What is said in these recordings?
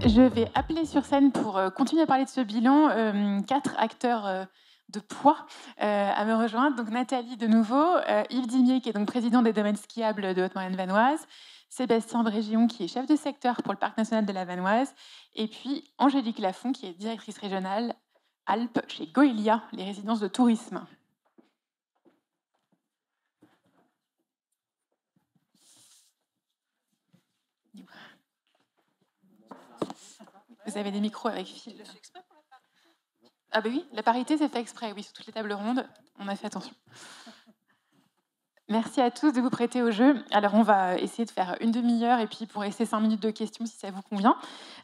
Je vais appeler sur scène pour continuer à parler de ce bilan 4 acteurs de poids à me rejoindre. Donc Nathalie de nouveau, Yves Dimier qui est donc président des domaines skiables de Haute-Maurienne Vanoise, Sébastien Brégion qui est chef de secteur pour le parc national de la Vanoise, et puis Angélique Lafont qui est directrice régionale Alpes chez Goelia, les résidences de tourisme. Vous avez des micros avec fil. Ah bah oui, la parité c'est fait exprès, oui, sur toutes les tables rondes, on a fait attention. Merci à tous de vous prêter au jeu. Alors, on va essayer de faire une demi-heure et puis pour rester 5 minutes de questions si ça vous convient.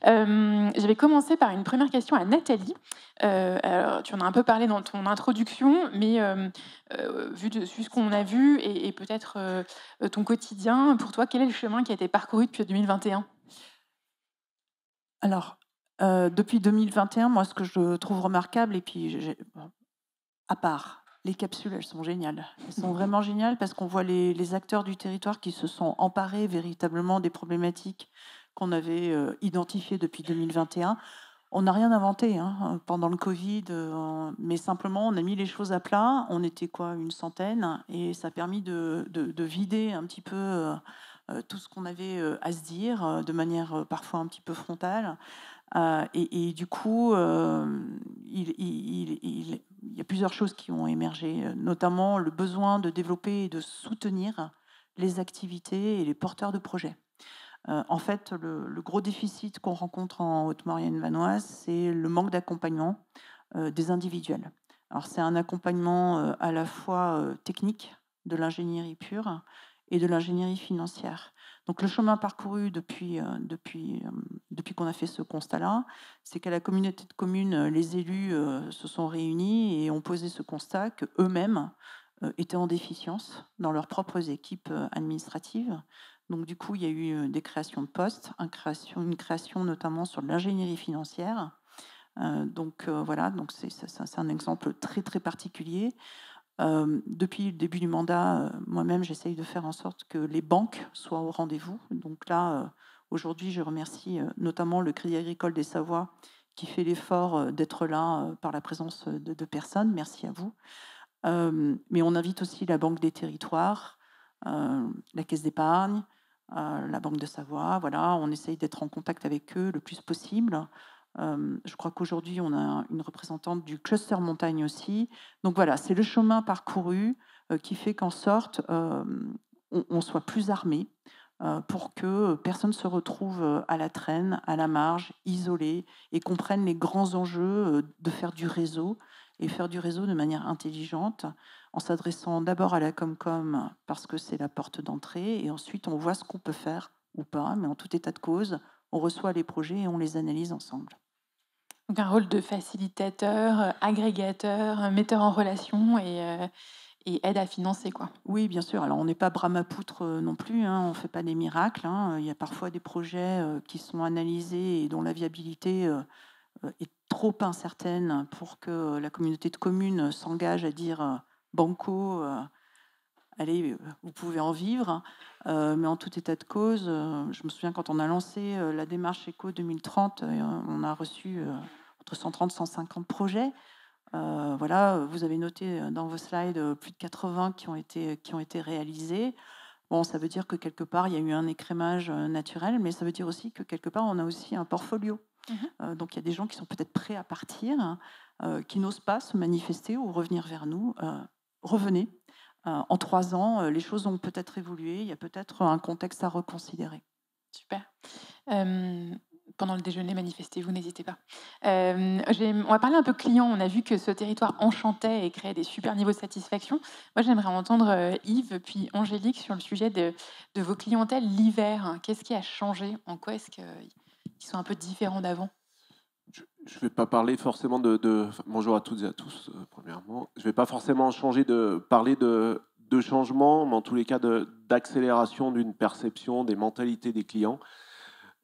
Je vais commencer par une première question à Nathalie. Alors, tu en as un peu parlé dans ton introduction, mais vu ce qu'on a vu et peut-être ton quotidien, pour toi, quel est le chemin qui a été parcouru depuis 2021 ? Alors, depuis 2021, moi, ce que je trouve remarquable, et puis, à part les capsules, elles sont géniales. Elles sont vraiment géniales parce qu'on voit les acteurs du territoire qui se sont emparés véritablement des problématiques qu'on avait identifiées depuis 2021. On n'a rien inventé pendant le Covid, mais simplement on a mis les choses à plat. On était une centaine, et ça a permis de vider un petit peu tout ce qu'on avait à se dire de manière parfois un petit peu frontale. Et du coup, il y a plusieurs choses qui ont émergé, notamment le besoin de développer et de soutenir les activités et les porteurs de projets. En fait, le gros déficit qu'on rencontre en Haute-Maurienne vanoise, c'est le manque d'accompagnement des individuels. Alors, c'est un accompagnement à la fois technique, de l'ingénierie pure, et de l'ingénierie financière. Donc, le chemin parcouru depuis qu'on a fait ce constat-là, c'est qu'à la communauté de communes, les élus se sont réunis et ont posé ce constat qu'eux-mêmes étaient en déficience dans leurs propres équipes administratives. Donc, du coup, il y a eu des créations de postes, une création notamment sur l'ingénierie financière. Voilà, donc c'est un exemple très, très particulier. Depuis le début du mandat, moi-même, j'essaye de faire en sorte que les banques soient au rendez-vous. Donc là, aujourd'hui, je remercie notamment le Crédit Agricole des Savoies qui fait l'effort d'être là par la présence de personnes. Merci à vous. Mais on invite aussi la Banque des Territoires, la Caisse d'épargne, la Banque de Savoie. Voilà, on essaye d'être en contact avec eux le plus possible. Je crois qu'aujourd'hui, on a une représentante du cluster montagne aussi. Donc voilà, c'est le chemin parcouru qui fait qu'en sorte, on soit plus armé pour que personne ne se retrouve à la traîne, à la marge, isolé, et comprenne les grands enjeux de faire du réseau, et faire du réseau de manière intelligente, en s'adressant d'abord à la Comcom parce que c'est la porte d'entrée, et ensuite on voit ce qu'on peut faire ou pas, mais en tout état de cause, on reçoit les projets et on les analyse ensemble. Donc un rôle de facilitateur, agrégateur, metteur en relation et aide à financer, quoi. Oui, bien sûr. Alors, on n'est pas Brahmapoutre non plus, on ne fait pas des miracles. Il y a parfois des projets qui sont analysés et dont la viabilité est trop incertaine pour que la communauté de communes s'engage à dire banco, allez, vous pouvez en vivre. Mais en tout état de cause, je me souviens quand on a lancé la démarche Éco 2030, on a reçu entre 130 et 150 projets. Voilà, vous avez noté dans vos slides plus de 80 qui ont été réalisés. Bon, ça veut dire que quelque part, il y a eu un écrémage naturel, mais ça veut dire aussi que quelque part, on a aussi un portfolio. Donc, il y a des gens qui sont peut-être prêts à partir, qui n'osent pas se manifester ou revenir vers nous. Revenez. En 3 ans, les choses ont peut-être évolué. Il y a peut-être un contexte à reconsidérer. Super. Pendant le déjeuner, manifestez-vous, n'hésitez pas. On va parler un peu client. On a vu que ce territoire enchantait et créait des super niveaux de satisfaction. Moi, j'aimerais entendre Yves puis Angélique sur le sujet de vos clientèles l'hiver. Qu'est-ce qui a changé? En quoi est-ce qu'ils sont un peu différents d'avant? Je ne vais pas parler forcément bonjour à toutes et à tous, premièrement. Je ne vais pas forcément parler de changement, mais en tous les cas d'accélération d'une perception des mentalités des clients,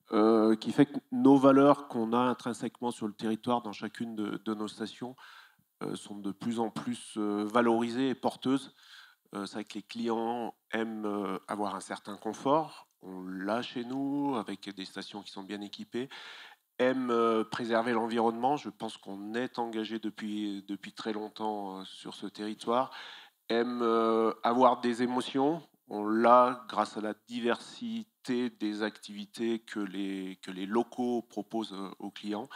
qui fait que nos valeurs qu'on a intrinsèquement sur le territoire dans chacune de nos stations sont de plus en plus valorisées et porteuses. C'est vrai que les clients aiment avoir un certain confort. On l'a chez nous, avec des stations qui sont bien équipées. aiment préserver l'environnement. Je pense qu'on est engagé depuis très longtemps sur ce territoire. Aiment avoir des émotions. On l'a grâce à la diversité des activités que les locaux proposent aux clients.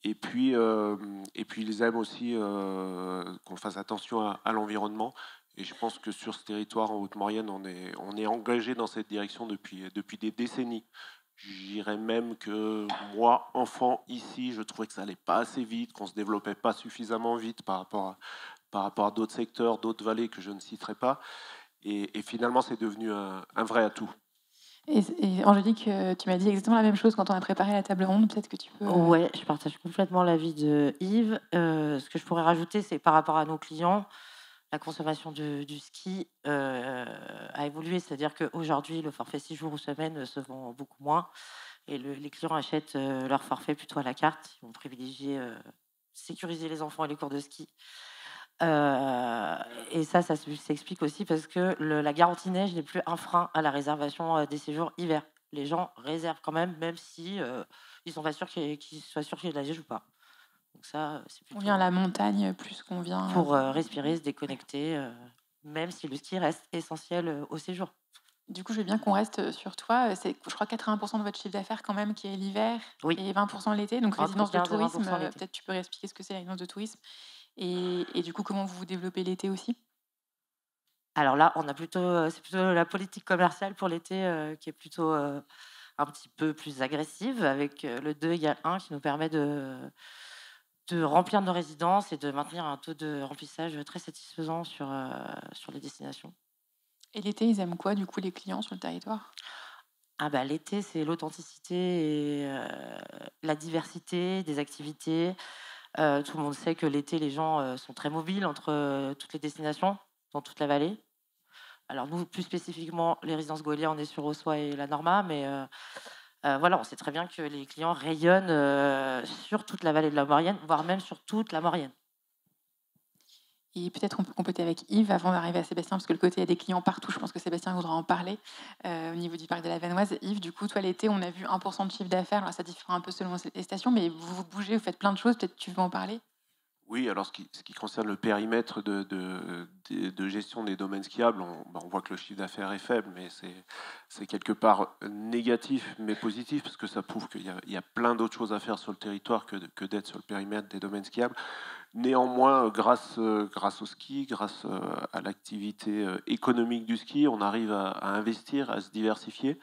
Et puis ils aiment aussi qu'on fasse attention à l'environnement. Et je pense que sur ce territoire en Haute-Maurienne, on est engagé dans cette direction depuis des décennies. J'irais même que moi, enfant, ici, je trouvais que ça allait pas assez vite, qu'on se développait pas suffisamment vite par rapport à d'autres secteurs, d'autres vallées que je ne citerai pas. Et finalement, c'est devenu un vrai atout. Et Angélique, tu m'as dit exactement la même chose quand on a préparé la table ronde. Peut-être que tu peux... Ouais, je partage complètement l'avis de Yves. Ce que je pourrais rajouter, c'est par rapport à nos clients, la consommation du ski a évolué. C'est-à-dire qu'aujourd'hui, le forfait 6 jours ou semaine se vend beaucoup moins. Et les clients achètent leur forfait plutôt à la carte. Ils vont privilégier sécuriser les enfants et les cours de ski. Et ça s'explique aussi parce que la garantie neige n'est plus un frein à la réservation des séjours hiver. Les gens réservent quand même si ils sont pas sûrs qu'ils soient sûrs qu'il y ait de la neige ou pas. Donc ça, c'est On plutôt vient à la montagne plus qu'on vient... pour respirer, se déconnecter, même si le ski reste essentiel au séjour. Du coup, je veux bien qu'on reste sur toi. C'est, je crois, 80% de votre chiffre d'affaires quand même qui est l'hiver Oui. et 20% l'été. Donc, Entre résidence de 15 et 20% tourisme, l'été. peut-être tu peux expliquer ce que c'est la résidence de tourisme. Et du coup, comment vous vous développez l'été aussi? Alors là, c'est plutôt la politique commerciale pour l'été qui est plutôt un petit peu plus agressive avec le 2 égale 1 qui nous permet de remplir nos résidences et de maintenir un taux de remplissage très satisfaisant sur les destinations. Et l'été, ils aiment quoi, du coup, les clients sur le territoire? Ah bah, l'été, c'est l'authenticité et la diversité des activités. Tout le monde sait que l'été, les gens sont très mobiles entre toutes les destinations, dans toute la vallée. Alors nous, plus spécifiquement, les résidences Gaulier, on est sur Ossois et la Norma, mais voilà, on sait très bien que les clients rayonnent sur toute la vallée de la Maurienne, voire même sur toute la Maurienne. Et peut-être on peut compléter avec Yves avant d'arriver à Sébastien, parce que le côté, il y a des clients partout. Je pense que Sébastien voudra en parler au niveau du parc de la Vanoise. Yves, du coup, toi, l'été, on a vu 1% de chiffre d'affaires. Alors, ça diffère un peu selon les stations, mais vous bougez, vous faites plein de choses. Peut-être tu veux en parler? Oui, alors ce qui concerne le périmètre de gestion des domaines skiables, on voit que le chiffre d'affaires est faible, mais c'est quelque part négatif, mais positif, parce que ça prouve qu'il y a plein d'autres choses à faire sur le territoire que d'être sur le périmètre des domaines skiables. Néanmoins, grâce au ski, grâce à l'activité économique du ski, on arrive à investir, à se diversifier.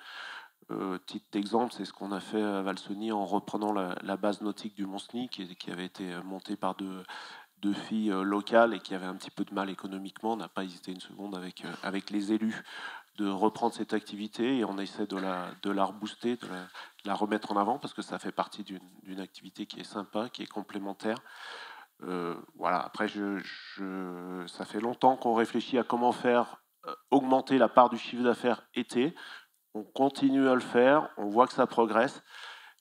Titre d'exemple, c'est ce qu'on a fait à Valseny en reprenant la base nautique du Mont-Cenis, qui avait été montée par deux filles locales et qui avaient un petit peu de mal économiquement. On n'a pas hésité une seconde avec les élus de reprendre cette activité et on essaie de la rebooster, de la remettre en avant parce que ça fait partie d'une activité qui est sympa, qui est complémentaire. Voilà. Après, ça fait longtemps qu'on réfléchit à comment faire augmenter la part du chiffre d'affaires été. On continue à le faire, on voit que ça progresse,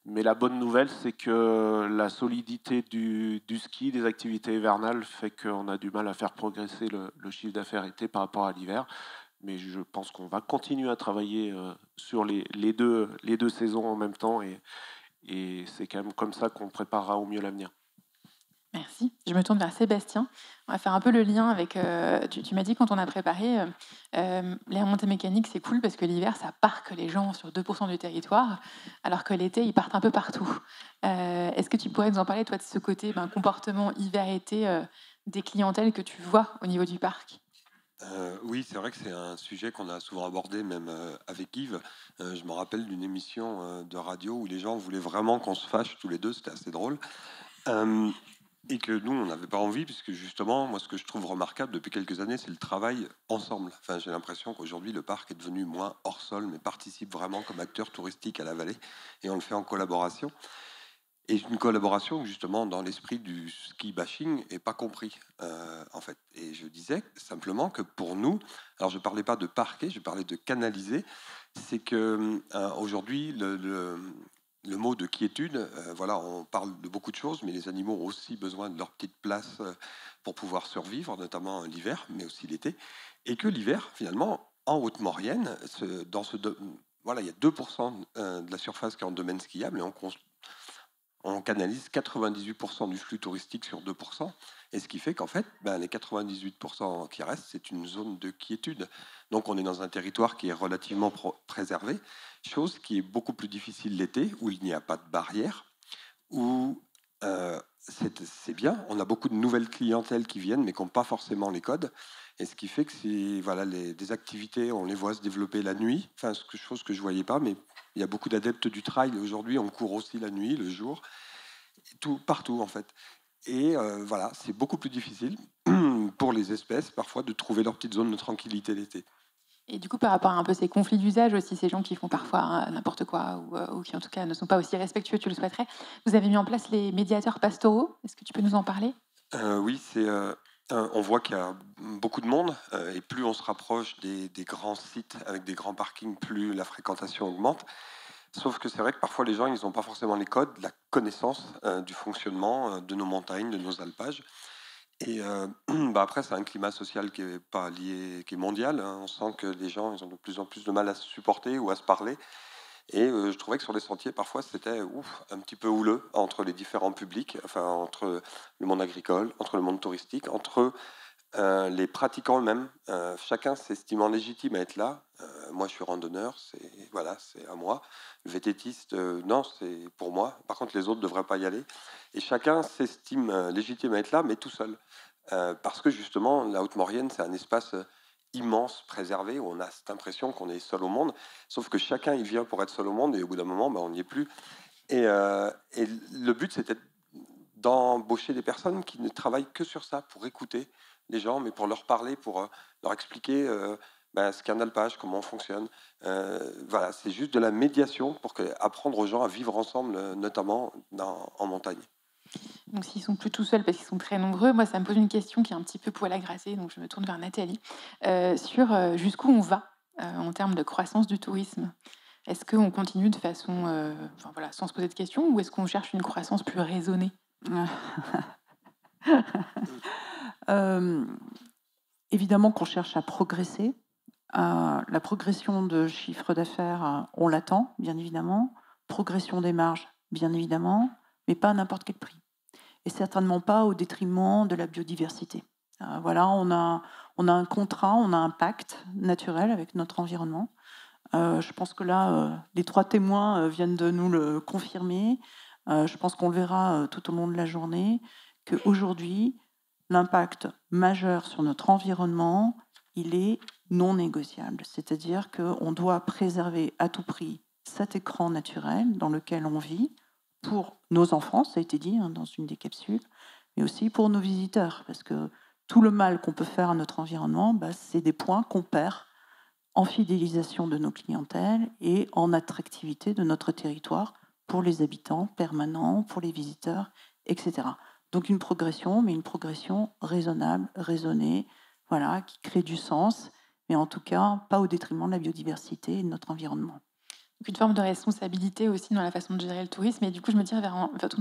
mais la bonne nouvelle, c'est que la solidité du ski, des activités hivernales, fait qu'on a du mal à faire progresser le chiffre d'affaires été par rapport à l'hiver. Mais je pense qu'on va continuer à travailler sur les deux saisons en même temps, et c'est quand même comme ça qu'on préparera au mieux l'avenir. Merci. Je me tourne vers Sébastien. On va faire un peu le lien avec... tu m'as dit quand on a préparé, les remontées mécaniques, c'est cool parce que l'hiver, ça parque les gens sur 2% du territoire, alors que l'été, ils partent un peu partout. Est-ce que tu pourrais nous en parler, toi, de ce côté comportement hiver-été des clientèles que tu vois au niveau du parc? Oui, c'est vrai que c'est un sujet qu'on a souvent abordé, même avec Yves. Je me rappelle d'une émission de radio où les gens voulaient vraiment qu'on se fâche tous les deux, c'était assez drôle. Et que nous, on n'avait pas envie, puisque justement, moi, ce que je trouve remarquable depuis quelques années, c'est le travail ensemble. Enfin, j'ai l'impression qu'aujourd'hui, le parc est devenu moins hors sol, mais participe vraiment comme acteur touristique à la vallée, et on le fait en collaboration. Et une collaboration, justement, dans l'esprit du ski bashing, n'est pas compris, en fait. Et je disais simplement que pour nous, alors je ne parlais pas de parquer, je parlais de canaliser, c'est que aujourd'hui, le mot de quiétude, voilà, on parle de beaucoup de choses, mais les animaux ont aussi besoin de leur petite place pour pouvoir survivre, notamment l'hiver, mais aussi l'été. Et que l'hiver, finalement, en Haute-Maurienne, voilà, il y a 2% de la surface qui est en domaine skiable, et on canalise 98% du flux touristique sur 2%, et ce qui fait qu'en fait, les 98% qui restent, c'est une zone de quiétude. Donc on est dans un territoire qui est relativement préservé, chose qui est beaucoup plus difficile l'été, où il n'y a pas de barrière, où c'est bien, on a beaucoup de nouvelles clientèles qui viennent, mais qui n'ont pas forcément les codes, et ce qui fait que voilà, des activités, on les voit se développer la nuit, enfin, chose que je ne voyais pas, mais il y a beaucoup d'adeptes du trail aujourd'hui, on court aussi la nuit, le jour, partout en fait. Et voilà, c'est beaucoup plus difficile pour les espèces parfois de trouver leur petite zone de tranquillité l'été. Et du coup, par rapport à un peu ces conflits d'usage aussi, ces gens qui font parfois n'importe quoi ou qui en tout cas ne sont pas aussi respectueux que tu le souhaiterais, vous avez mis en place les médiateurs pastoraux. Est-ce que tu peux nous en parler ? Oui, on voit qu'il y a beaucoup de monde et plus on se rapproche des grands sites avec des grands parkings, plus la fréquentation augmente. Sauf que c'est vrai que parfois les gens, ils n'ont pas forcément les codes, la connaissance du fonctionnement de nos montagnes, de nos alpages. Et après, c'est un climat social qui est pas lié, qui est mondial, hein. On sent que les gens, ils ont de plus en plus de mal à se supporter ou à se parler. Et je trouvais que sur les sentiers, parfois, c'était un petit peu houleux entre les différents publics, enfin entre le monde agricole, entre le monde touristique, entre les pratiquants eux-mêmes. Chacun s'estimant légitime à être là. Moi, je suis randonneur, c'est à moi. Le vététiste, non, c'est pour moi. Par contre, les autres ne devraient pas y aller. Et chacun s'estime légitime à être là, mais tout seul. Parce que justement, la Haute-Maurienne, c'est un espace immense, préservé, où on a cette impression qu'on est seul au monde. Sauf que chacun, il vient pour être seul au monde, et au bout d'un moment, on n'y est plus. Et le but, c'était d'embaucher des personnes qui ne travaillent que sur ça, pour écouter les gens, mais pour leur parler, pour leur expliquer ce qu'est un alpage, comment on fonctionne. Voilà, c'est juste de la médiation pour apprendre aux gens à vivre ensemble, notamment en montagne. Donc s'ils sont plus tout seuls parce qu'ils sont très nombreux, moi ça me pose une question qui est un petit peu poil à gratter, donc je me tourne vers Nathalie, sur jusqu'où on va en termes de croissance du tourisme. Est-ce qu'on continue de façon, sans se poser de questions, ou est-ce qu'on cherche une croissance plus raisonnée ? Évidemment qu'on cherche à progresser. La progression de chiffre d'affaires, on l'attend, bien évidemment. Progression des marges, bien évidemment, mais pas à n'importe quel prix. Et certainement pas au détriment de la biodiversité. Voilà, on a un contrat, on a un pacte naturel avec notre environnement. Je pense que là, les 3 témoins viennent de nous le confirmer. Je pense qu'on le verra tout au long de la journée, qu'aujourd'hui, l'impact majeur sur notre environnement, il est non négociable. C'est-à-dire qu'on doit préserver à tout prix cet écran naturel dans lequel on vit, pour nos enfants, ça a été dit dans une des capsules, mais aussi pour nos visiteurs, parce que tout le mal qu'on peut faire à notre environnement, c'est des points qu'on perd en fidélisation de nos clientèles et en attractivité de notre territoire pour les habitants permanents, pour les visiteurs, etc. Donc une progression, mais une progression raisonnable, raisonnée, voilà, qui crée du sens, mais en tout cas pas au détriment de la biodiversité et de notre environnement. Donc une forme de responsabilité aussi dans la façon de gérer le tourisme. Et du coup, je me tire vers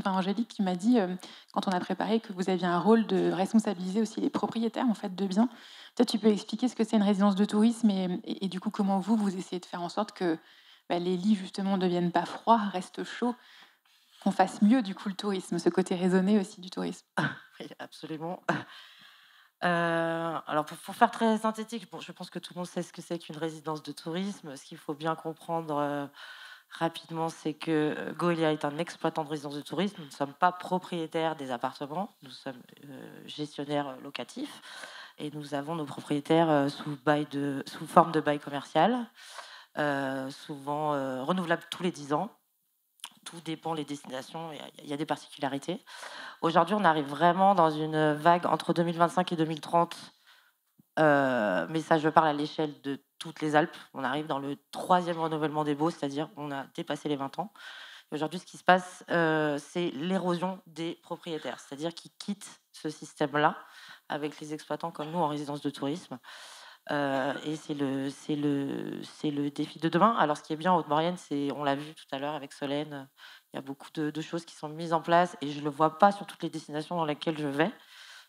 Angélique qui m'a dit, quand on a préparé, que vous aviez un rôle de responsabiliser aussi les propriétaires en fait, de biens. Peut-être tu peux expliquer ce que c'est une résidence de tourisme et du coup, comment vous essayez de faire en sorte que les lits, justement, ne deviennent pas froids, restent chauds, qu'on fasse mieux, du coup, le tourisme, ce côté raisonné aussi du tourisme. Oui, absolument. Alors, pour faire très synthétique, je pense que tout le monde sait ce que c'est qu'une résidence de tourisme. Ce qu'il faut bien comprendre rapidement, c'est que Goelia est un exploitant de résidence de tourisme. Nous ne sommes pas propriétaires des appartements, nous sommes gestionnaires locatifs et nous avons nos propriétaires sous forme de bail commercial, souvent renouvelable tous les 10 ans. Tout dépend des destinations, il y a des particularités. Aujourd'hui, on arrive vraiment dans une vague entre 2025 et 2030, mais ça, je parle à l'échelle de toutes les Alpes. On arrive dans le 3e renouvellement des baux, c'est-à-dire on a dépassé les 20 ans. Et aujourd'hui, ce qui se passe, c'est l'érosion des propriétaires, c'est-à-dire qu'ils quittent ce système-là avec les exploitants comme nous en résidence de tourisme. Et c'est le défi de demain. Alors, ce qui est bien en Haute-Maurienne, c'est, on l'a vu tout à l'heure avec Solène, il y a beaucoup de choses qui sont mises en place et je ne le vois pas sur toutes les destinations dans lesquelles je vais.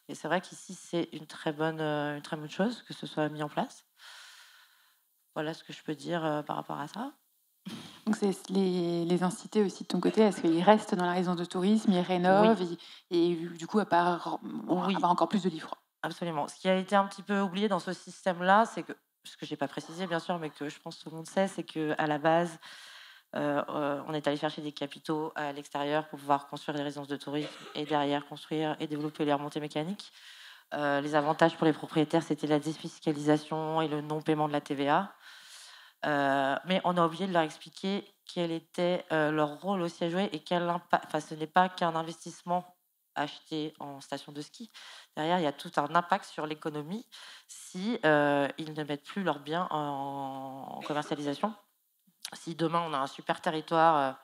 Et c'est vrai qu'ici, c'est une très bonne chose que ce soit mis en place. Voilà ce que je peux dire par rapport à ça. Donc c'est les inciter aussi de ton côté à ce qu'ils restent dans la résidence de tourisme, ils rénovent et du coup, avoir encore plus de livres. Absolument. Ce qui a été un petit peu oublié dans ce système-là, c'est que, ce que je n'ai pas précisé bien sûr, mais que je pense que tout le monde sait, c'est qu'à la base, on est allé chercher des capitaux à l'extérieur pour pouvoir construire des résidences de tourisme et derrière construire et développer les remontées mécaniques. Les avantages pour les propriétaires, c'était la défiscalisation et le non-paiement de la TVA. Mais on a oublié de leur expliquer quel était leur rôle aussi à jouer et quel impact. Enfin, ce n'est pas qu'un investissement acheté en station de ski. Derrière, il y a tout un impact sur l'économie si ils ne mettent plus leurs biens en commercialisation. Si demain on a un super territoire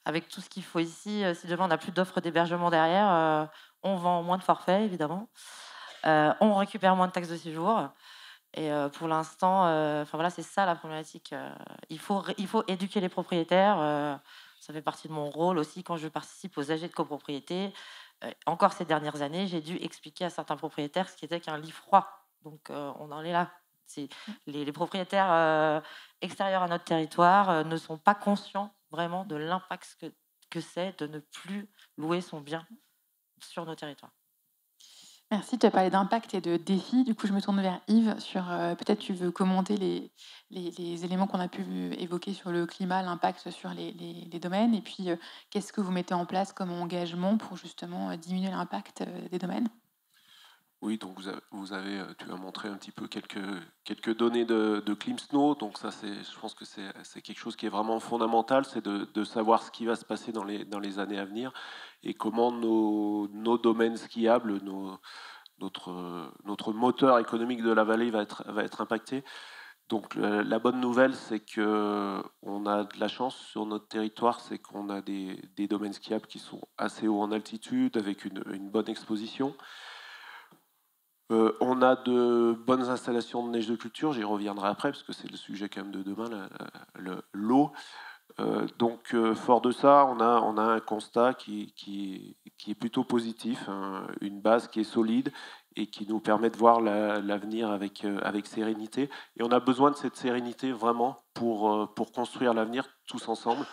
avec tout ce qu'il faut ici, si demain on n'a plus d'offres d'hébergement derrière, on vend moins de forfaits évidemment, on récupère moins de taxes de séjour. Et pour l'instant, voilà, c'est ça la problématique. Il faut éduquer les propriétaires. Ça fait partie de mon rôle aussi quand je participe aux AG de copropriété. Encore ces dernières années, j'ai dû expliquer à certains propriétaires ce qu'était qu'un lit froid. Donc, on en est là. Les propriétaires extérieurs à notre territoire ne sont pas conscients vraiment de l'impact que c'est de ne plus louer son bien sur nos territoires. Merci, tu as parlé d'impact et de défis. Du coup, je me tourne vers Yves sur peut-être tu veux commenter les éléments qu'on a pu évoquer sur le climat, l'impact sur les domaines, et puis qu'est-ce que vous mettez en place comme engagement pour justement diminuer l'impact des domaines? Oui, donc tu as montré un petit peu quelques données de ClimSnow. Donc ça, je pense que c'est quelque chose qui est vraiment fondamental, c'est de savoir ce qui va se passer dans les années à venir et comment nos domaines skiables, notre moteur économique de la vallée va être impacté. Donc la bonne nouvelle, c'est qu'on a de la chance sur notre territoire, c'est qu'on a des domaines skiables qui sont assez hauts en altitude, avec une bonne exposition. On a de bonnes installations de neige de culture, j'y reviendrai après, parce que c'est le sujet quand même de demain, l'eau. Donc, fort de ça, on a un constat qui est plutôt positif, hein, une base qui est solide et qui nous permet de voir l'avenir avec sérénité. Et on a besoin de cette sérénité vraiment pour construire l'avenir tous ensemble.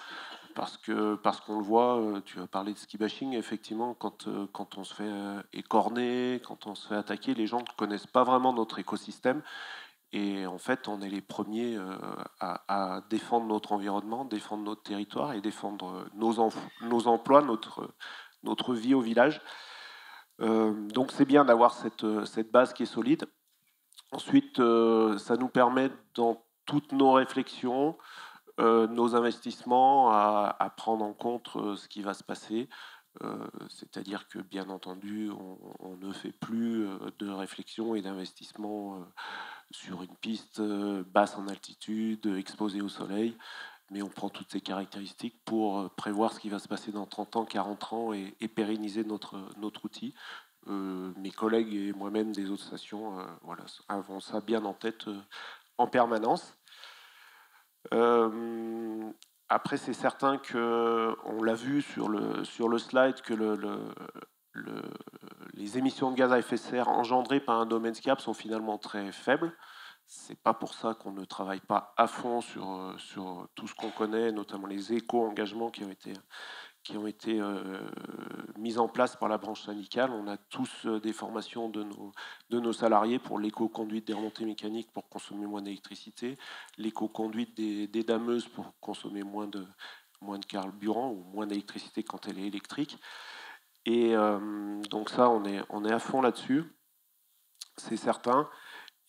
Parce qu'on le voit, tu as parlé de ski bashing, effectivement, quand on se fait écorner, quand on se fait attaquer, les gens ne connaissent pas vraiment notre écosystème. Et en fait, on est les premiers à défendre notre environnement, défendre notre territoire et défendre nos emplois, notre vie au village. Donc c'est bien d'avoir cette base qui est solide. Ensuite, ça nous permet dans toutes nos réflexions, nos investissements, à prendre en compte ce qui va se passer. C'est-à-dire que, bien entendu, on ne fait plus de réflexion et d'investissement sur une piste basse en altitude, exposée au soleil, mais on prend toutes ces caractéristiques pour prévoir ce qui va se passer dans 30 ans, 40 ans et pérenniser notre outil. Mes collègues et moi-même des autres stations avons ça bien en tête en permanence. Après, c'est certain qu'on l'a vu sur le slide que les émissions de gaz à effet de serre engendrées par un domaine skiable sont finalement très faibles. C'est pas pour ça qu'on ne travaille pas à fond sur tout ce qu'on connaît, notamment les éco-engagements qui ont été mis en place par la branche syndicale. On a tous des formations de nos salariés pour l'éco-conduite des remontées mécaniques pour consommer moins d'électricité, l'éco-conduite des dameuses pour consommer moins de carburant ou moins d'électricité quand elle est électrique. Et donc ça, on est à fond là-dessus, c'est certain.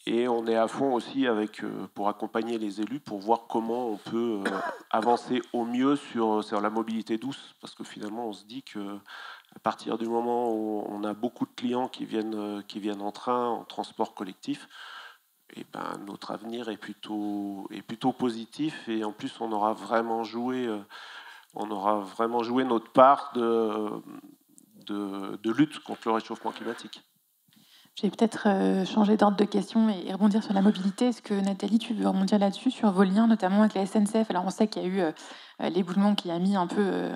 Et on est à fond aussi pour accompagner les élus, pour voir comment on peut avancer au mieux sur la mobilité douce. Parce que finalement, on se dit qu'à partir du moment où on a beaucoup de clients qui viennent en train, en transport collectif, et ben, notre avenir est plutôt positif. Et en plus, on aura vraiment joué notre part de lutte contre le réchauffement climatique. Je vais peut-être changer d'ordre de question et rebondir sur la mobilité. Est-ce que Nathalie, tu veux rebondir là-dessus, sur vos liens, notamment avec la SNCF? Alors, on sait qu'il y a eu l'éboulement qui a mis un peu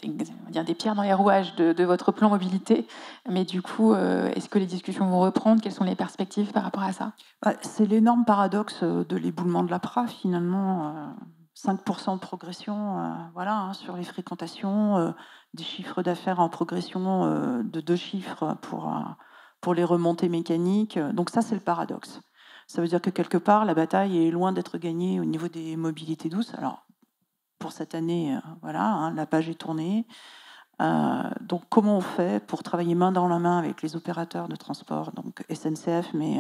des pierres dans les rouages de votre plan mobilité. Mais du coup, est-ce que les discussions vont reprendre? Quelles sont les perspectives par rapport à ça? C'est l'énorme paradoxe de l'éboulement de l'APRA, finalement. 5% de progression voilà, sur les fréquentations, des chiffres d'affaires en progression de 2 chiffres pour les remontées mécaniques. Donc ça, c'est le paradoxe. Ça veut dire que quelque part, la bataille est loin d'être gagnée au niveau des mobilités douces. Alors, pour cette année, voilà, hein, la page est tournée. Donc, comment on fait pour travailler main dans la main avec les opérateurs de transport, donc SNCF, mais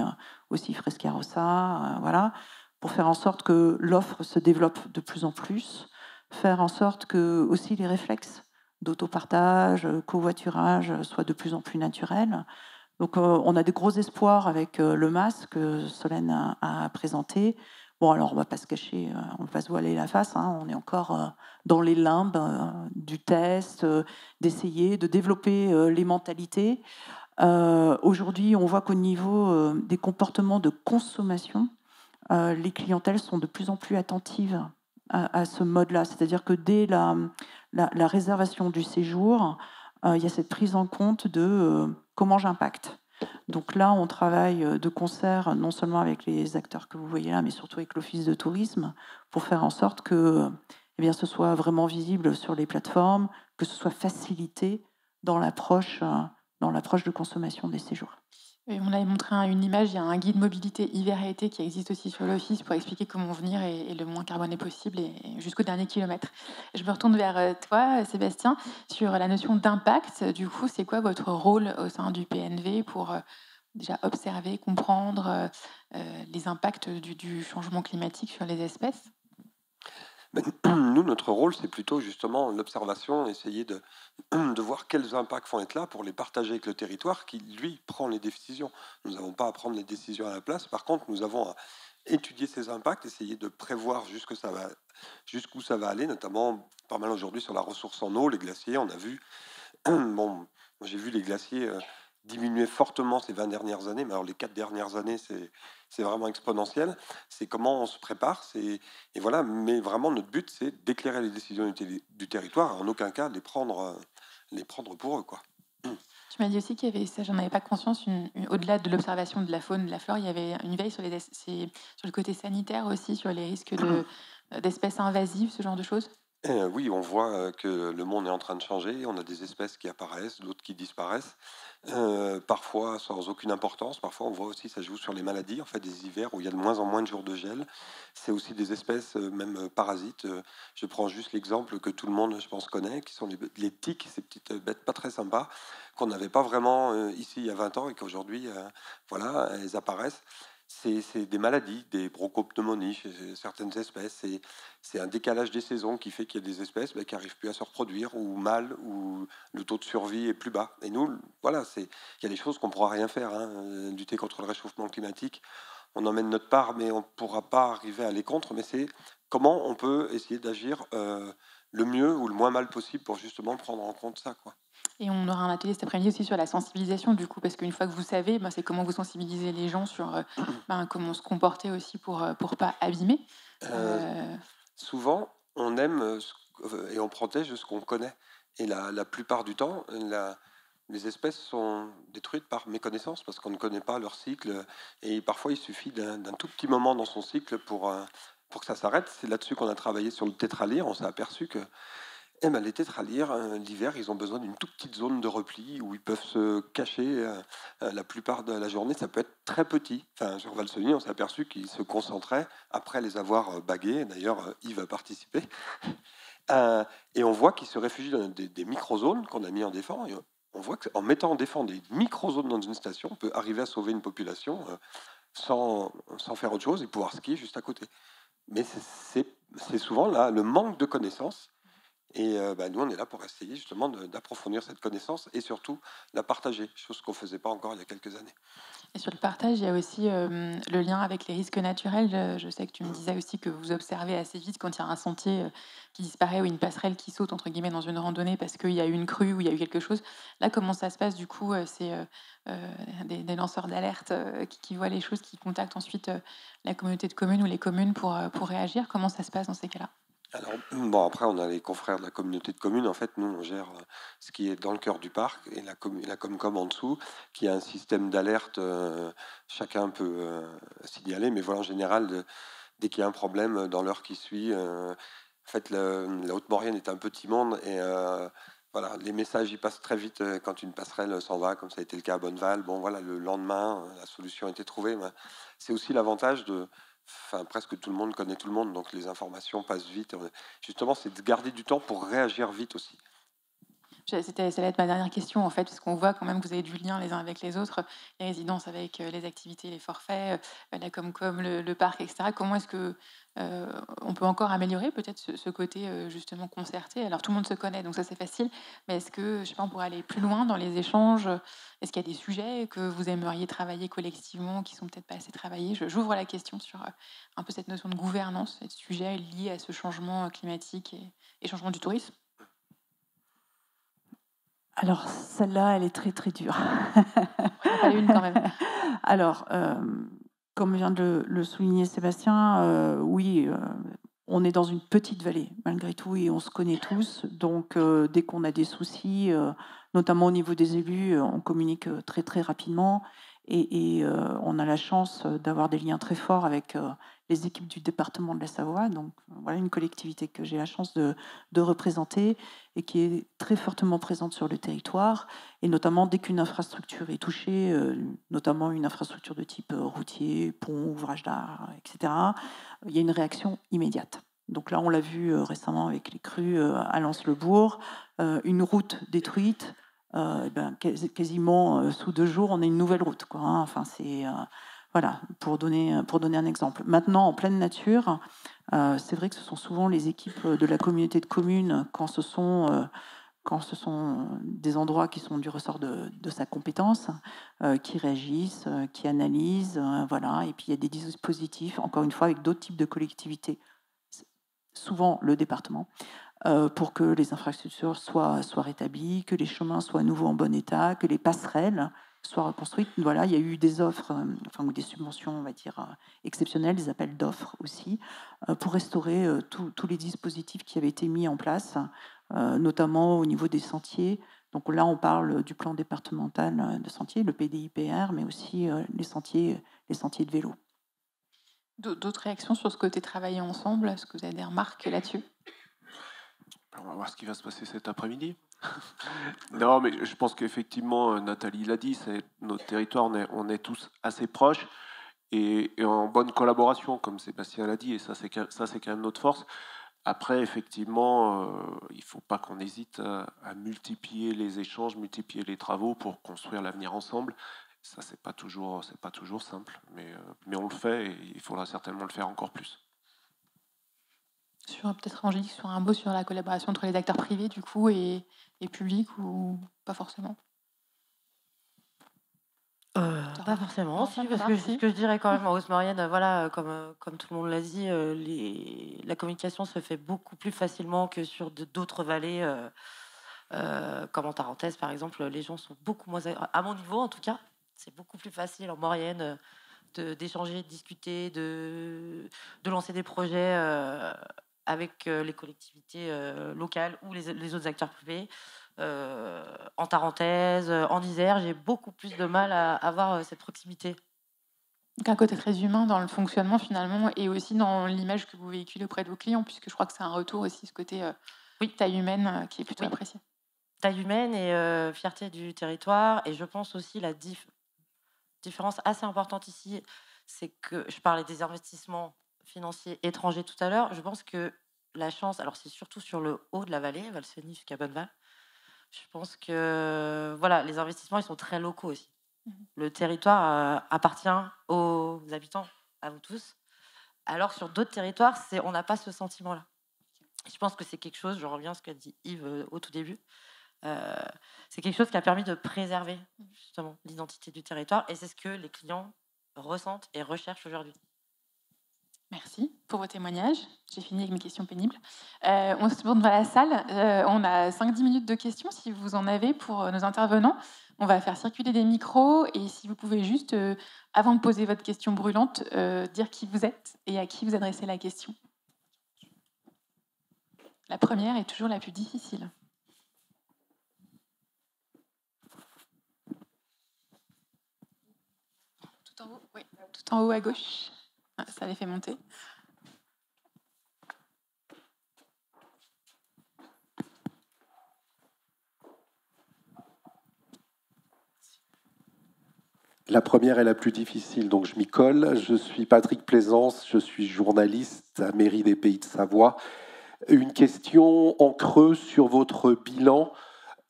aussi Fresca-Rossa, voilà, pour faire en sorte que l'offre se développe de plus en plus, faire en sorte que aussi les réflexes d'autopartage, covoiturage soient de plus en plus naturels. Donc, on a des gros espoirs avec le MAS que Solène a présenté. Bon, alors, on ne va pas se cacher, on ne va pas se voiler la face. Hein, on est encore dans les limbes du test, d'essayer de développer les mentalités. Aujourd'hui, on voit qu'au niveau des comportements de consommation, les clientèles sont de plus en plus attentives à ce mode-là. C'est-à-dire que dès la réservation du séjour, il y a cette prise en compte de comment j'impacte. Donc là, on travaille de concert non seulement avec les acteurs que vous voyez là, mais surtout avec l'Office de tourisme, pour faire en sorte que ce soit vraiment visible sur les plateformes, que ce soit facilité dans l'approche de consommation des séjours. Et on avait montré une image, il y a un guide mobilité hiver et été qui existe aussi sur l'Office pour expliquer comment venir et le moins carboné possible et jusqu'au dernier kilomètre. Je me retourne vers toi, Sébastien, sur la notion d'impact. Du coup, c'est quoi votre rôle au sein du PNV pour déjà observer, comprendre les impacts du changement climatique sur les espèces? Nous, notre rôle, c'est plutôt justement l'observation, essayer de voir quels impacts vont être là pour les partager avec le territoire qui, lui, prend les décisions. Nous n'avons pas à prendre les décisions à la place. Par contre, nous avons à étudier ces impacts, essayer de prévoir jusqu'où ça va aller, notamment pas mal aujourd'hui sur la ressource en eau, les glaciers. On a vu, bon, j'ai vu les glaciers diminuer fortement ces 20 dernières années, mais alors les 4 dernières années, c'est vraiment exponentiel. C'est comment on se prépare, et voilà. Mais vraiment, notre but, c'est d'éclairer les décisions du territoire, et en aucun cas les prendre pour eux, quoi. Tu m'as dit aussi qu'il y avait, ça j'en avais pas conscience, au-delà de l'observation de la faune, de la flore, il y avait une veille sur le côté sanitaire aussi, sur les risques d'espèces invasives, ce genre de choses. Oui, on voit que le monde est en train de changer. On a des espèces qui apparaissent, d'autres qui disparaissent. Parfois sans aucune importance. Parfois, on voit aussi, ça joue sur les maladies, en fait, des hivers où il y a de moins en moins de jours de gel. C'est aussi des espèces, même parasites. Je prends juste l'exemple que tout le monde, je pense, connaît, qui sont les tiques, ces petites bêtes pas très sympas, qu'on n'avait pas vraiment ici il y a 20 ans et qu'aujourd'hui, voilà, elles apparaissent. C'est des maladies, des bronchopneumonies chez certaines espèces. C'est un décalage des saisons qui fait qu'il y a des espèces qui n'arrivent plus à se reproduire, ou mal, ou le taux de survie est plus bas. Et nous, voilà, il y a des choses qu'on ne pourra rien faire. Hein. Lutter contre le réchauffement climatique, on emmène notre part, mais on ne pourra pas arriver à aller contre. Mais c'est comment on peut essayer d'agir le mieux ou le moins mal possible pour justement prendre en compte ça, quoi. Et on aura un atelier cet après-midi aussi sur la sensibilisation, du coup, parce qu'une fois que vous savez, c'est comment vous sensibilisez les gens sur comment se comporter aussi pour pas abîmer. Souvent, on aime et on protège ce qu'on connaît. Et la plupart du temps, les espèces sont détruites par méconnaissance parce qu'on ne connaît pas leur cycle. Et parfois, il suffit d'un tout petit moment dans son cycle pour que ça s'arrête. C'est là-dessus qu'on a travaillé sur le tétralyre. On s'est aperçu que les tétralyres, l'hiver, ils ont besoin d'une toute petite zone de repli où ils peuvent se cacher la plupart de la journée. Ça peut être très petit. Enfin, sur Valseny, on s'est aperçu qu'ils se concentraient après les avoir bagués. D'ailleurs, Yves a participé. Et on voit qu'ils se réfugient dans des micro-zones qu'on a mis en défense. Et on voit qu'en mettant en défense des micro-zones dans une station, on peut arriver à sauver une population sans faire autre chose et pouvoir skier juste à côté. Mais c'est souvent là le manque de connaissances. Et nous, on est là pour essayer justement d'approfondir cette connaissance et surtout la partager, chose qu'on ne faisait pas encore il y a quelques années. Et sur le partage, il y a aussi le lien avec les risques naturels. Je sais que tu me disais aussi que vous observez assez vite quand il y a un sentier qui disparaît ou une passerelle qui saute, entre guillemets, dans une randonnée parce qu'il y a eu une crue ou il y a eu quelque chose. Là, comment ça se passe du coup? C'est des lanceurs d'alerte qui voient les choses, qui contactent ensuite la communauté de communes ou les communes pour réagir. Comment ça se passe dans ces cas-là? Alors, après, on a les confrères de la communauté de communes. En fait, nous, on gère ce qui est dans le cœur du parc et la Comcom en dessous, qui a un système d'alerte. Chacun peut signaler, mais voilà, en général, dès qu'il y a un problème dans l'heure qui suit. En fait, la Haute-Maurienne est un petit monde et voilà, les messages ils passent très vite quand une passerelle s'en va, comme ça a été le cas à Bonneval. Bon, voilà, le lendemain, la solution a été trouvée. Mais c'est aussi l'avantage de. Enfin, presque tout le monde connaît tout le monde, donc les informations passent vite. Justement, c'est de garder du temps pour réagir vite aussi. Ça allait être ma dernière question, en fait, parce qu'on voit quand même que vous avez du lien les uns avec les autres, les résidences avec les activités, les forfaits, la Comcom, le parc, etc. Comment est-ce que on peut encore améliorer peut-être ce côté justement concerté? Alors tout le monde se connaît, donc ça c'est facile, mais est-ce que, je sais pas, on pourrait aller plus loin dans les échanges? Est-ce qu'il y a des sujets que vous aimeriez travailler collectivement, qui sont peut-être pas assez travaillés? J'ouvre la question sur un peu cette notion de gouvernance et de sujets liés à ce changement climatique et changement du tourisme. Alors, celle-là, elle est très, très dure. Il en fallait une quand même. Alors, comme vient de le souligner Sébastien, oui, on est dans une petite vallée, malgré tout, et on se connaît tous. Donc, dès qu'on a des soucis, notamment au niveau des élus, on communique très, très rapidement. Et on a la chance d'avoir des liens très forts avec les équipes du département de la Savoie. Donc, voilà une collectivité que j'ai la chance de représenter et qui est très fortement présente sur le territoire. Et notamment, dès qu'une infrastructure est touchée, notamment une infrastructure de type routier, pont, ouvrage d'art, etc., il y a une réaction immédiate. Donc là, on l'a vu récemment avec les crues à Lens-le-Bourg, une route détruite, quasiment sous 2 jours, on a une nouvelle route, quoi, hein. Enfin, c'est voilà, pour donner un exemple. Maintenant, en pleine nature, c'est vrai que ce sont souvent les équipes de la communauté de communes, quand ce sont des endroits qui sont du ressort de sa compétence, qui réagissent, qui analysent, voilà. Et puis il y a des dispositifs, encore une fois, avec d'autres types de collectivités, souvent le département, pour que les infrastructures soient rétablies, que les chemins soient à nouveau en bon état, que les passerelles soient reconstruites. Voilà, il y a eu des offres, ou des subventions, on va dire, exceptionnelles, des appels d'offres aussi, pour restaurer tous les dispositifs qui avaient été mis en place, notamment au niveau des sentiers. Donc là, on parle du plan départemental de sentiers, le PDIPR, mais aussi les sentiers de vélo. D'autres réactions sur ce côté travailler ensemble? Est-ce que vous avez des remarques là-dessus? On va voir ce qui va se passer cet après-midi. Non, mais je pense qu'effectivement, Nathalie l'a dit, notre territoire, on est tous assez proches et en bonne collaboration, comme Sébastien l'a dit, et ça c'est quand même notre force. Après, effectivement, il ne faut pas qu'on hésite à multiplier les échanges, multiplier les travaux pour construire l'avenir ensemble. Ça, c'est pas toujours simple, mais on le fait et il faudra certainement le faire encore plus. Peut-être Angélique, sur un mot sur la collaboration entre les acteurs privés du coup et publics, ou pas forcément? Pas forcément, Non, si, ça parce va, que si. ce que je dirais quand même en Haute-Maurienne, voilà, comme tout le monde l'a dit, la communication se fait beaucoup plus facilement que sur d'autres vallées, comme en Tarentaise par exemple. Les gens sont beaucoup moins, à mon niveau en tout cas, c'est beaucoup plus facile en Maurienne d'échanger, de discuter, de lancer des projets avec les collectivités locales ou les autres acteurs privés. En Tarentaise, en Isère, j'ai beaucoup plus de mal à avoir cette proximité. Donc un côté très humain dans le fonctionnement finalement, et aussi dans l'image que vous véhiculez auprès de vos clients, puisque je crois que c'est un retour aussi, ce côté Oui. taille humaine qui est plutôt Oui. apprécié. Taille humaine et fierté du territoire. Et je pense aussi la différence assez importante ici, c'est que je parlais des investissements financiers étrangers tout à l'heure. Je pense que la chance, alors c'est surtout sur le haut de la vallée, Valseny jusqu'à Bonneval. Je pense que voilà, les investissements, ils sont très locaux aussi. Le territoire appartient aux habitants, à vous tous. Alors sur d'autres territoires, on n'a pas ce sentiment-là. Je pense que c'est quelque chose, je reviens à ce qu'a dit Yves au tout début, c'est quelque chose qui a permis de préserver justement l'identité du territoire, et c'est ce que les clients ressentent et recherchent aujourd'hui. Merci pour vos témoignages. J'ai fini avec mes questions pénibles. On se tourne vers la salle. On a 5-10 minutes de questions, si vous en avez, pour nos intervenants. On va faire circuler des micros, et si vous pouvez juste, avant de poser votre question brûlante, dire qui vous êtes et à qui vous adressez la question. La première est toujours la plus difficile. Tout en haut, oui. Tout en haut à gauche. Ah, ça les fait monter. La première est la plus difficile, donc je m'y colle. Je suis Patrick Plaisance, je suis journaliste à Mairie des Pays de Savoie. Une question en creux sur votre bilan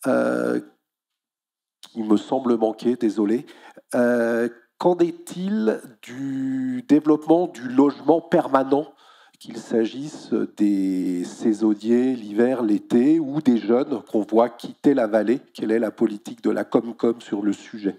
qui me semble manquer, désolé. Qu'en est-il du développement du logement permanent, qu'il s'agisse des saisonniers l'hiver, l'été, ou des jeunes qu'on voit quitter la vallée? Quelle est la politique de la Comcom sur le sujet?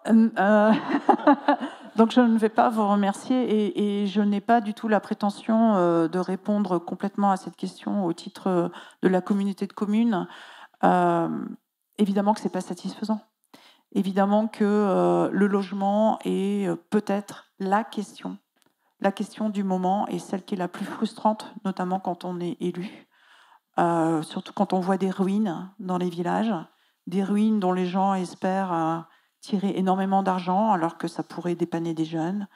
Donc je ne vais pas vous remercier et je n'ai pas du tout la prétention de répondre complètement à cette question au titre de la communauté de communes. Évidemment que ce n'est pas satisfaisant. Évidemment que le logement est peut-être la question du moment et celle qui est la plus frustrante, notamment quand on est élu, surtout quand on voit des ruines dans les villages, des ruines dont les gens espèrent tirer énormément d'argent alors que ça pourrait dépanner des jeunes.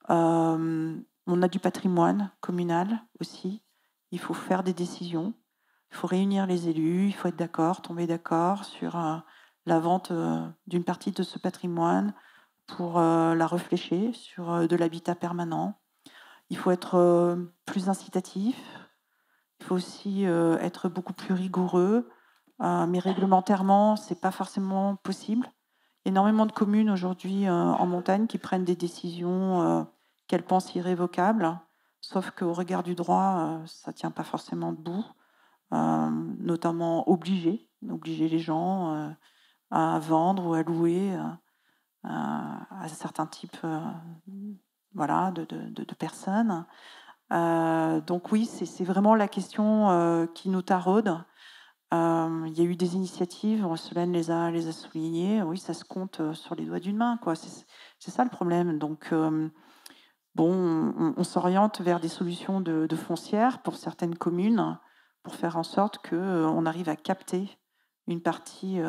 On a du patrimoine communal aussi. Il faut faire des décisions. Il faut réunir les élus. Il faut être d'accord, tomber d'accord sur la vente d'une partie de ce patrimoine pour la réfléchir sur de l'habitat permanent. Il faut être plus incitatif. Il faut aussi être beaucoup plus rigoureux. Mais réglementairement, ce n'est pas forcément possible. Énormément de communes aujourd'hui en montagne qui prennent des décisions qu'elles pensent irrévocables, sauf qu'au regard du droit, ça ne tient pas forcément debout, notamment obliger les gens à vendre ou à louer à certains types de personnes. Donc oui, c'est vraiment la question qui nous taraude. Il y a eu des initiatives, Solène les a soulignées, oui, ça se compte sur les doigts d'une main, quoi. C'est ça le problème. Donc, on s'oriente vers des solutions de foncières pour certaines communes, pour faire en sorte qu'on arrive à capter une partie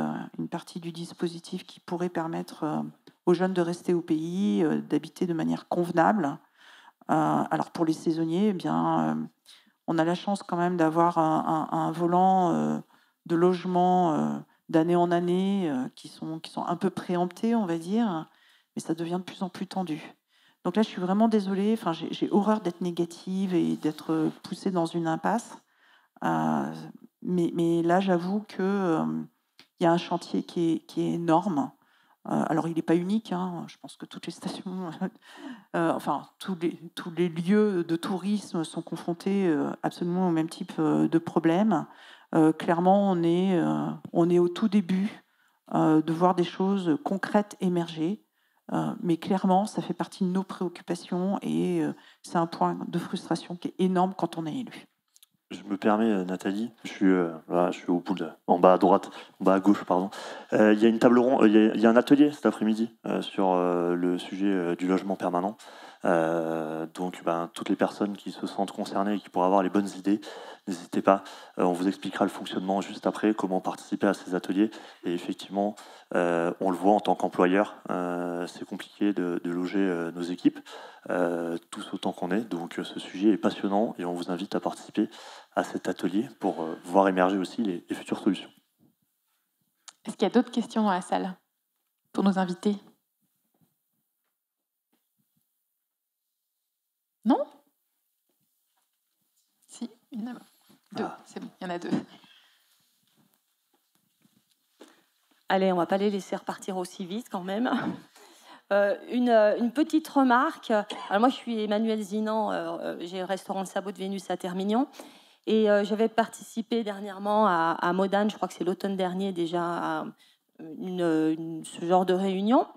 du dispositif qui pourrait permettre aux jeunes de rester au pays, d'habiter de manière convenable. Alors pour les saisonniers, eh bien, on a la chance quand même d'avoir un volant de logements d'année en année qui sont un peu préemptés, on va dire, mais ça devient de plus en plus tendu. Donc là, je suis vraiment désolée. Enfin, j'ai horreur d'être négative et d'être poussée dans une impasse. Mais là, j'avoue qu'il y a un chantier qui est énorme. Alors, il n'est pas unique. Hein. Je pense que toutes les stations, tous les lieux de tourisme sont confrontés absolument au même type de problème. Clairement, on est au tout début de voir des choses concrètes émerger. Mais clairement, ça fait partie de nos préoccupations et c'est un point de frustration qui est énorme quand on est élu. Je me permets, Nathalie, je suis au bout en bas à droite, en bas à gauche, pardon. Il y a une table ronde, il y a un atelier cet après-midi sur le sujet du logement permanent. Donc, toutes les personnes qui se sentent concernées et qui pourraient avoir les bonnes idées, n'hésitez pas. On vous expliquera le fonctionnement juste après, comment participer à ces ateliers. Et effectivement, on le voit en tant qu'employeur, c'est compliqué de loger nos équipes, tous autant qu'on est. Donc, ce sujet est passionnant et on vous invite à participer à cet atelier pour voir émerger aussi les futures solutions. Est-ce qu'il y a d'autres questions dans la salle pour nos invités ? Non ? Si, il y en a deux. C'est bon, il y en a deux. Allez, on ne va pas les laisser repartir aussi vite quand même. Une petite remarque. Alors moi, je suis Emmanuelle Zinan, j'ai le restaurant Le Sabot de Vénus à Termignon. Et j'avais participé dernièrement à Modane, je crois que c'est l'automne dernier déjà, à ce genre de réunion.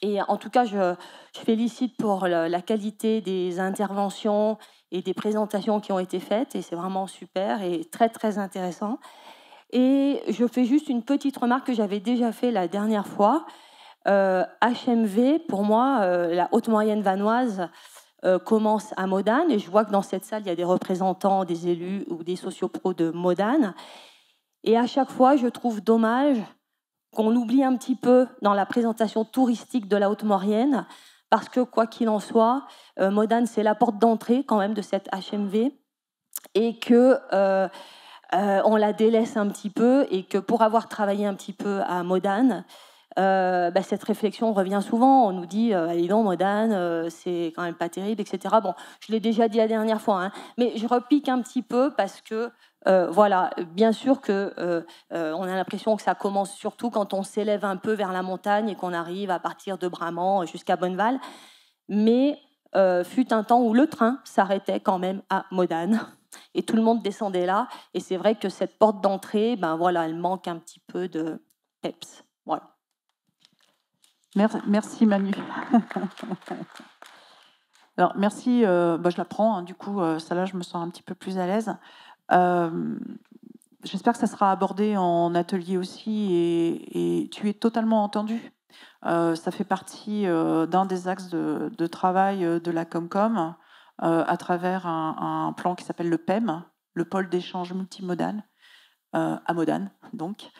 Et en tout cas, je félicite pour la qualité des interventions et des présentations qui ont été faites. Et c'est vraiment super et très, très intéressant. Et je fais juste une petite remarque que j'avais déjà fait la dernière fois. HMV, pour moi, la haute moyenne vanoise, commence à Modane. Et je vois que dans cette salle, il y a des représentants, des élus ou des sociopros de Modane. Et à chaque fois, je trouve dommage qu'on oublie un petit peu dans la présentation touristique de la Haute-Maurienne, parce que, quoi qu'il en soit, Modane, c'est la porte d'entrée quand même de cette HMV, et que on la délaisse un petit peu et que pour avoir travaillé un petit peu à Modane, cette réflexion revient souvent. On nous dit, allez donc, Modane, c'est quand même pas terrible, etc. Bon, je l'ai déjà dit la dernière fois, hein, mais je repique un petit peu parce que, voilà, bien sûr que on a l'impression que ça commence surtout quand on s'élève un peu vers la montagne et qu'on arrive à partir de Bramant jusqu'à Bonneval. Mais fut un temps où le train s'arrêtait quand même à Modane. Et tout le monde descendait là. Et c'est vrai que cette porte d'entrée, elle manque un petit peu de peps. Voilà. Merci Manu. Alors, merci, je la prends, hein, du coup, celle-là, je me sens un petit peu plus à l'aise. J'espère que ça sera abordé en atelier aussi, et tu es totalement entendu. Ça fait partie d'un des axes de travail de la Comcom, à travers un plan qui s'appelle le PEM, le pôle d'échange multimodal, à Modane, donc.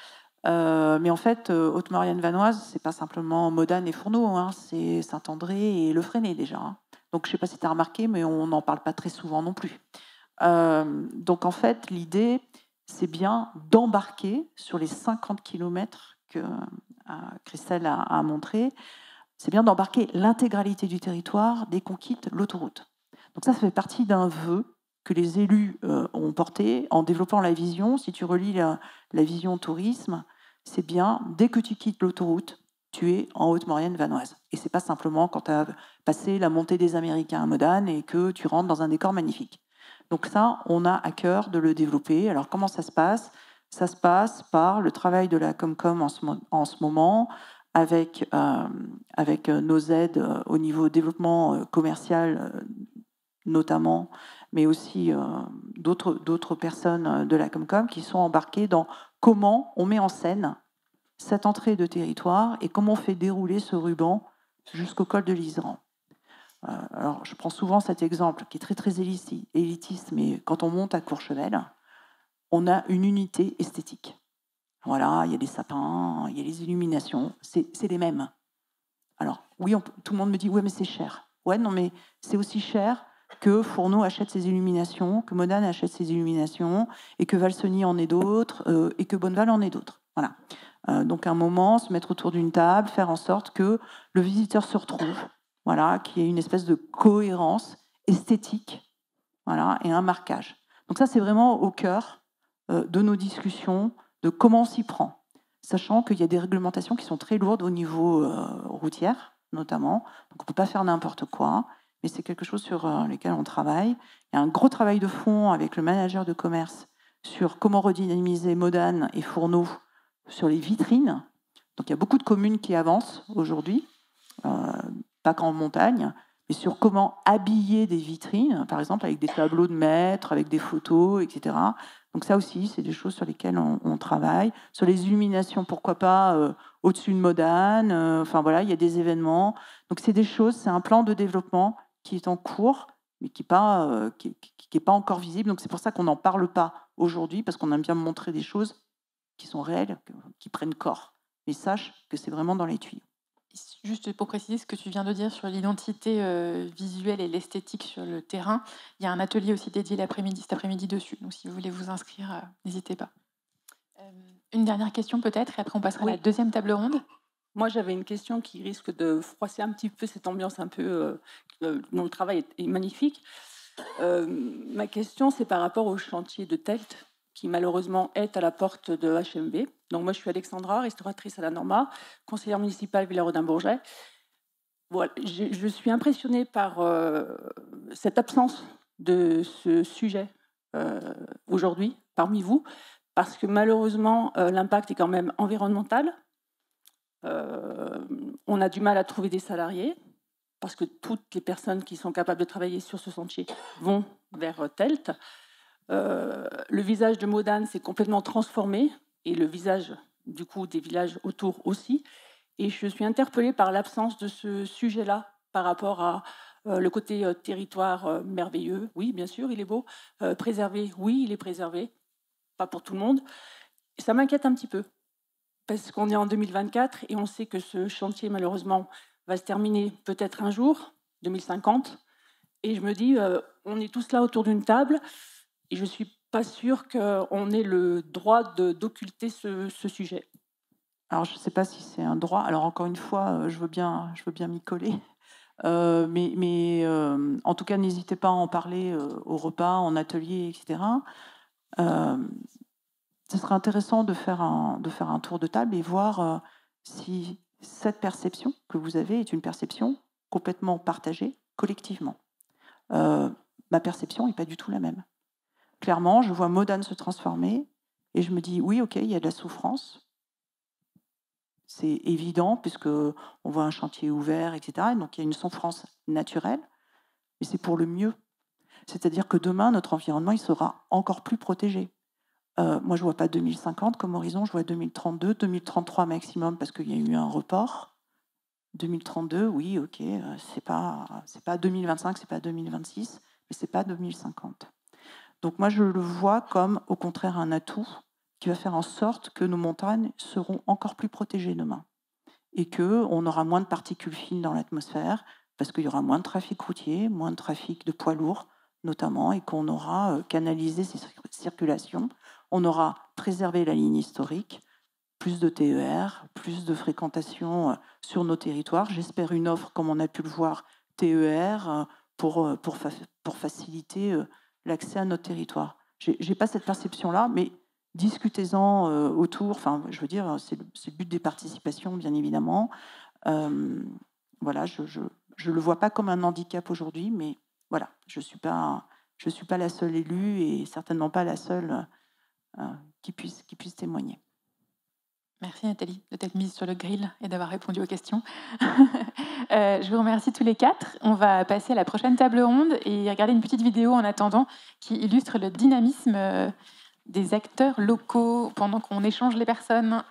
Mais en fait, Haute-Maurienne-Vanoise, c'est pas simplement Modane et Fourneau, hein, c'est Saint-André et Le Fresnay déjà. Hein. Donc je sais pas si tu as remarqué, mais on n'en parle pas très souvent non plus. Donc en fait, l'idée, c'est bien d'embarquer sur les 50 km que Christelle a montré, c'est bien d'embarquer l'intégralité du territoire dès qu'on quitte l'autoroute. Donc ça fait partie d'un vœu que les élus ont porté en développant la vision. Si tu relis la vision tourisme, c'est bien, dès que tu quittes l'autoroute, tu es en Haute-Maurienne-Vanoise. Et c'est pas simplement quand tu as passé la montée des Américains à Modane et que tu rentres dans un décor magnifique. Donc ça, on a à cœur de le développer. Alors comment ça se passe ? Ça se passe par le travail de la Comcom en ce moment, avec nos aides au niveau développement commercial notamment, mais aussi d'autres personnes de la Comcom qui sont embarquées dans comment on met en scène cette entrée de territoire et comment on fait dérouler ce ruban jusqu'au col de l'Iseran. Alors, je prends souvent cet exemple qui est très, très élitiste, mais quand on monte à Courchevel, on a une unité esthétique. Voilà, il y a des sapins, il y a les illuminations, c'est les mêmes. Alors, oui, tout le monde me dit, ouais, mais c'est cher. Ouais, non, mais c'est aussi cher que Fourneau achète ses illuminations, que Modane achète ses illuminations, et que Valseny en ait d'autres, et que Bonneval en ait d'autres. Voilà. Donc, à un moment, se mettre autour d'une table, faire en sorte que le visiteur se retrouve, voilà, qu'il y ait une espèce de cohérence esthétique, voilà, et un marquage. Donc ça, c'est vraiment au cœur de nos discussions, de comment on s'y prend, sachant qu'il y a des réglementations qui sont très lourdes au niveau routière, notamment. Donc on ne peut pas faire n'importe quoi, mais c'est quelque chose sur lequel on travaille. Il y a un gros travail de fond avec le manager de commerce sur comment redynamiser Modane et Fourneau sur les vitrines. Donc il y a beaucoup de communes qui avancent aujourd'hui, pas qu'en montagne, mais sur comment habiller des vitrines, par exemple avec des tableaux de maîtres, avec des photos, etc. Donc ça aussi, c'est des choses sur lesquelles on travaille. Sur les illuminations, pourquoi pas au-dessus de Modane. Enfin voilà, il y a des événements. Donc c'est des choses, c'est un plan de développement qui est en cours, mais qui n'est pas encore visible. Donc c'est pour ça qu'on n'en parle pas aujourd'hui, parce qu'on aime bien montrer des choses qui sont réelles, qui prennent corps. Mais sache que c'est vraiment dans les tuyaux. Juste pour préciser ce que tu viens de dire sur l'identité visuelle et l'esthétique sur le terrain, il y a un atelier aussi dédié cet après-midi dessus. Donc si vous voulez vous inscrire, n'hésitez pas. Une dernière question peut-être, et après on passera à la deuxième table ronde. Moi, j'avais une question qui risque de froisser un petit peu cette ambiance un peu dont le travail est magnifique. Ma question, c'est par rapport au chantier de Telt, qui malheureusement est à la porte de HMV. Donc moi, je suis Alexandra, restauratrice à la Norma, conseillère municipale Villarodin-Bourget. Voilà, je suis impressionnée par cette absence de ce sujet aujourd'hui parmi vous, parce que malheureusement, l'impact est quand même environnemental. On a du mal à trouver des salariés, parce que toutes les personnes qui sont capables de travailler sur ce chantier vont vers Telt. Le visage de Modane s'est complètement transformé, et le visage du coup des villages autour aussi. Et je suis interpellée par l'absence de ce sujet-là par rapport à le côté territoire merveilleux. Oui, bien sûr, il est beau. Préservé, oui, il est préservé. Pas pour tout le monde. Et ça m'inquiète un petit peu, parce qu'on est en 2024 et on sait que ce chantier, malheureusement, va se terminer peut-être un jour, 2050. Et je me dis, on est tous là autour d'une table. Et je suis pas sûre qu'on ait le droit d'occulter ce sujet. Alors, je ne sais pas si c'est un droit. Alors, encore une fois, je veux bien m'y coller. Mais en tout cas, n'hésitez pas à en parler au repas, en atelier, etc. Ce serait intéressant de faire un tour de table et voir si cette perception que vous avez est une perception complètement partagée collectivement. Ma perception n'est pas du tout la même. Clairement, je vois Modane se transformer et je me dis, oui, ok, il y a de la souffrance. C'est évident puisqu'on voit un chantier ouvert, etc. Donc il y a une souffrance naturelle, mais c'est pour le mieux. C'est-à-dire que demain, notre environnement il sera encore plus protégé. Moi, je ne vois pas 2050 comme horizon, je vois 2032, 2033 maximum parce qu'il y a eu un report. 2032, oui, ok, c'est pas 2025, c'est pas 2026, mais c'est pas 2050. Donc moi, je le vois comme, au contraire, un atout qui va faire en sorte que nos montagnes seront encore plus protégées demain et qu'on aura moins de particules fines dans l'atmosphère parce qu'il y aura moins de trafic routier, moins de trafic de poids lourds notamment, et qu'on aura canalisé ces circulations. On aura préservé la ligne historique, plus de TER, plus de fréquentation sur nos territoires. J'espère une offre, comme on a pu le voir, TER pour faciliter l'accès à notre territoire. Je n'ai pas cette perception-là, mais discutez-en autour. Enfin, je veux dire, c'est le but des participations, bien évidemment. Voilà, je le vois pas comme un handicap aujourd'hui, mais voilà, je suis pas la seule élue et certainement pas la seule qui puisse témoigner. Merci Nathalie de t'être mise sur le grill et d'avoir répondu aux questions. Je vous remercie tous les quatre. On va passer à la prochaine table ronde et regarder une petite vidéo en attendant qui illustre le dynamisme des acteurs locaux pendant qu'on échange les personnes.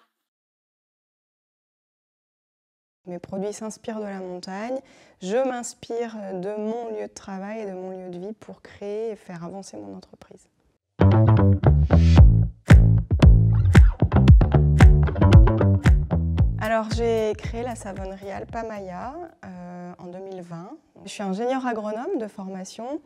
Mes produits s'inspirent de la montagne. Je m'inspire de mon lieu de travail et de mon lieu de vie pour créer et faire avancer mon entreprise. Alors, j'ai créé la savonnerie Alpamaya en 2020. Je suis ingénieure agronome de formation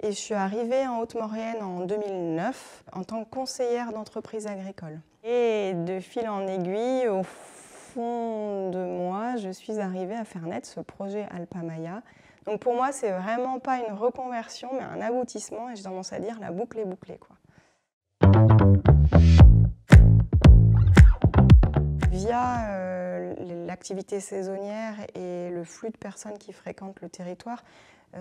et je suis arrivée en Haute-Maurienne en 2009 en tant que conseillère d'entreprise agricole. Et de fil en aiguille, au fond de moi, je suis arrivée à faire naître ce projet Alpamaya. Donc pour moi, c'est vraiment pas une reconversion, mais un aboutissement, et j'ai tendance à dire la boucle est bouclée, quoi. Via l'activité saisonnière et le flux de personnes qui fréquentent le territoire,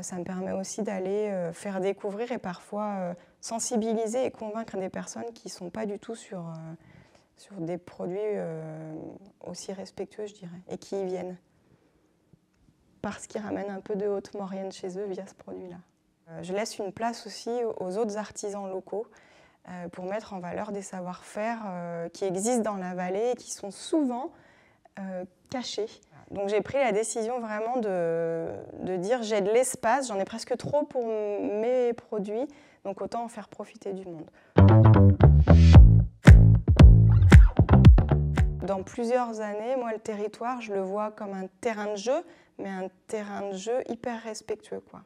ça me permet aussi d'aller faire découvrir et parfois sensibiliser et convaincre des personnes qui ne sont pas du tout sur des produits aussi respectueux, je dirais, et qui y viennent. Parce qu'ils ramènent un peu de Haute-Maurienne chez eux via ce produit-là. Je laisse une place aussi aux autres artisans locaux pour mettre en valeur des savoir-faire qui existent dans la vallée et qui sont souvent cachés. Donc j'ai pris la décision vraiment de dire j'ai de l'espace, j'en ai presque trop pour mes produits, donc autant en faire profiter du monde. Dans plusieurs années, moi le territoire, je le vois comme un terrain de jeu, mais un terrain de jeu hyper respectueux, quoi.